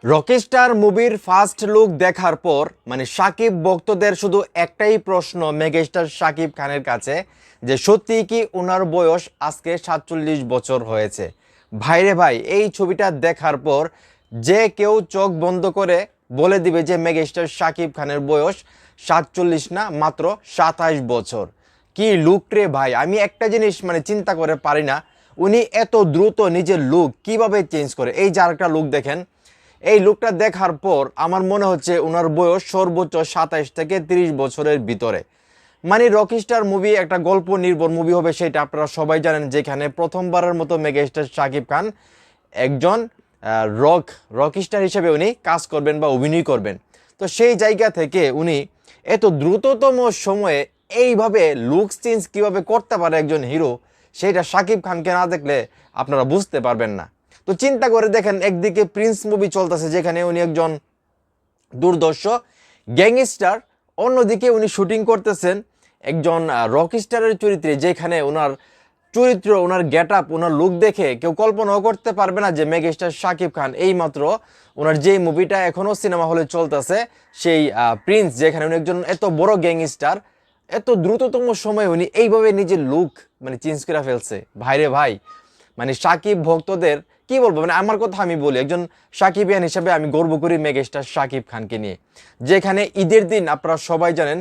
রকিস্টার মুভির first look দেখার পর সাকিব ভক্তদের শুধু একটাই প্রশ্ন মেগাস্টার শাকিব খানের কাছে যে সত্যি কি ওনার বয়স আজকে 47 বছর হয়েছে। ভাইরে ভাই, এই ছবিটা দেখার পর যে কেউ চোখ বন্ধ করে বলে দিবে যে মেগাস্টার শাকিব খানের বয়স 47 না, মাত্র 27 বছর। কি লুক রে ভাই! আমি একটা জিনিস চিন্তা করে পারি না, উনি এত দ্রুত নিজের লুক কিভাবে চেঞ্জ করে। এই যে আরেকটা লুক দেখেন, এই লুকটা দেখার পর আমার মনে হচ্ছে ওনার বয়স সর্বোচ্চ 27 থেকে 30 বছরের ভিতরে। রকিস্টার মুভি একটা গল্প নির্ভর মুভি হবে, সেটা আপনারা সবাই জানেন, যেখানে প্রথমবারের মতো মেগাস্টার শাকিব খান একজন রকিস্টার হিসেবে উনি কাজ করবেন বা অভিনয় করবেন। তো সেই জায়গা থেকে উনি এত দ্রুততম সময়ে এইভাবে লুক চেঞ্জ কীভাবে করতে পারে একজন হিরো, সেটা শাকিব খানকে না দেখলে আপনারা বুঝতে পারবেন না। তো চিন্তা করে দেখেন, একদিকে প্রিন্স মুভি চলতেছে যেখানে উনি একজন দুর্ধর্ষ গ্যাংস্টার, অন্যদিকে উনি শুটিং করতেছেন একজন রকস্টারের চরিত্রে, যেখানে ওনার চরিত্র, ওনার গেট আপ, ওনার লুক দেখে কেউ কল্পনাও করতে পারবে না যে মেগাস্টার শাকিব খান এইমাত্র ওনার যে মুভিটা এখনও সিনেমা হলে চলতেছে সেই প্রিন্স, যেখানে উনি একজন এত বড় গ্যাংস্টার, এত দ্রুততম সময়ে উনি এইভাবে নিজের লুক চেঞ্জ করে ফেলছে। ভাইরে ভাই, শাকিব ভক্তদের কি বলবো, আমার কথা আমি বলি, একজন সাকিবিয়ান হিসেবে আমি গর্ব করি মেগাস্টার শাকিব খানকে নিয়ে। যেখানে ঈদের দিন আপনারা সবাই জানেন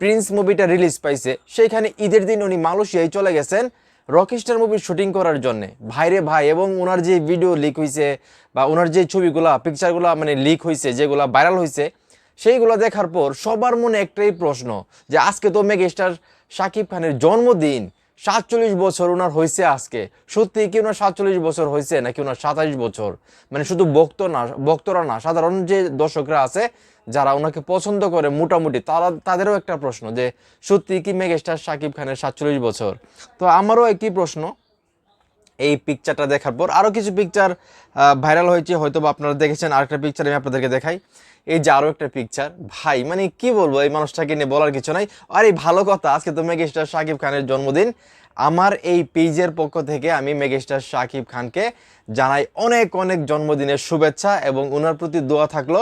প্রিন্স মুভিটা রিলিজ পাইছে, সেইখানে ঈদের দিন উনি মালয়েশিয়ায় চলে গেছেন রকিস্টার মুভির শুটিং করার জন্য। ভাইরে ভাই, এবং ওনার যে ভিডিও লিক হয়েছে বা ওনার যে ছবিগুলা পিকচারগুলা লিক হয়েছে, যেগুলা ভাইরাল হয়েছে, সেইগুলো দেখার পর সবার মনে একটাই প্রশ্ন যে আজকে তো মেগাস্টার শাকিব খানের জন্মদিন, 47 বছর ওনার হয়েছে আজকে। সত্যি কি ওনার 47 বছর হয়েছে নাকি ওনার 27 বছর? শুধু ভক্তরা না, সাধারণ যে দর্শকরা আছে যারা ওনাকে পছন্দ করে মোটামুটি, তাদেরও একটা প্রশ্ন যে সত্যি কি মেগাস্টার শাকিব খানের 47 বছর? তো আমারও একই প্রশ্ন এই পিকচারটা দেখার পর। আরও কিছু পিকচার ভাইরাল হয়েছে, হয়তো বা আপনারা দেখেছেন। আরেকটা পিকচার আমি আপনাদেরকে দেখাই, এই যে আরও একটা পিকচার। ভাই কি বলবো, এই মানুষটাকে নিয়ে বলার কিছু নাই। আর এই ভালো কথা, আজকে তো মেগাস্টার শাকিব খানের জন্মদিন। আমার এই পেজের পক্ষ থেকে আমি মেগাস্টার শাকিব খানকে জানাই অনেক অনেক জন্মদিনের শুভেচ্ছা, এবং ওনার প্রতি দোয়া থাকলো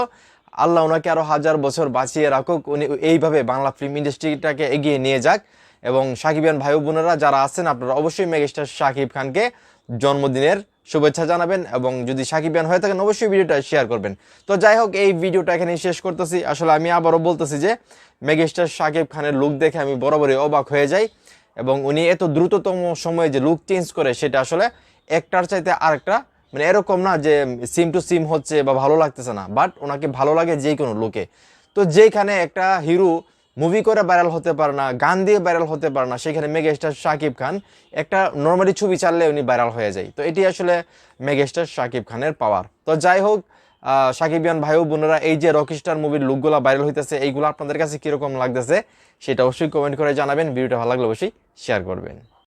আল্লাহ ওনাকে আরও 1000 বছর বাঁচিয়ে রাখুক, উনি এইভাবে বাংলা ফিল্ম ইন্ডাস্ট্রিটাকে এগিয়ে নিয়ে যাক। এবং সাকিবিয়ান ভাই বোনেরা যারা আছেন, আপনারা অবশ্যই মেগাস্টার শাকিব খানকে জন্মদিনের শুভেচ্ছা জানাবেন, এবং যদি সাকিবিয়ান হয়ে থাকেন অবশ্যই ভিডিওটা শেয়ার করবেন। তো যাই হোক, এই ভিডিওটা এখানে শেষ করতেছি। আসলে আমি আবারও বলতেছি যে মেগাস্টার শাকিব খানের লুক দেখে আমি বরাবরই অবাক হয়ে যাই, এবং উনি এত দ্রুততম সময়ে যে লুক চেঞ্জ করে সেটা আসলে একটার চাইতে আরেকটা, এরকম না যে সিম টু সিম হচ্ছে বা ভালো লাগতেছে না, বাট ওনাকে ভালো লাগে যে কোনো লুকে। তো যেখানে একটা হিরো মুভি করে ভাইরাল হতে পারে না, গান দিয়ে ভাইরাল হতে পারে না, সেখানে মেগাস্টার শাকিব খান একটা নর্মালি ছবি চাললে উনি ভাইরাল হয়ে যায়। তো এটি আসলে মেগাস্টার শাকিব খানের পাওয়ার। তো যাই হোক, সাকিবিয়ান ভাই বোনেরা, এই যে রকিস্টার মুভির লুকগুলো ভাইরাল হইতেছে, এইগুলো আপনাদের কাছে কীরকম লাগতেছে সেটা অবশ্যই কমেন্ট করে জানাবেন। ভিডিওটা ভালো লাগলে অবশ্যই শেয়ার করবেন।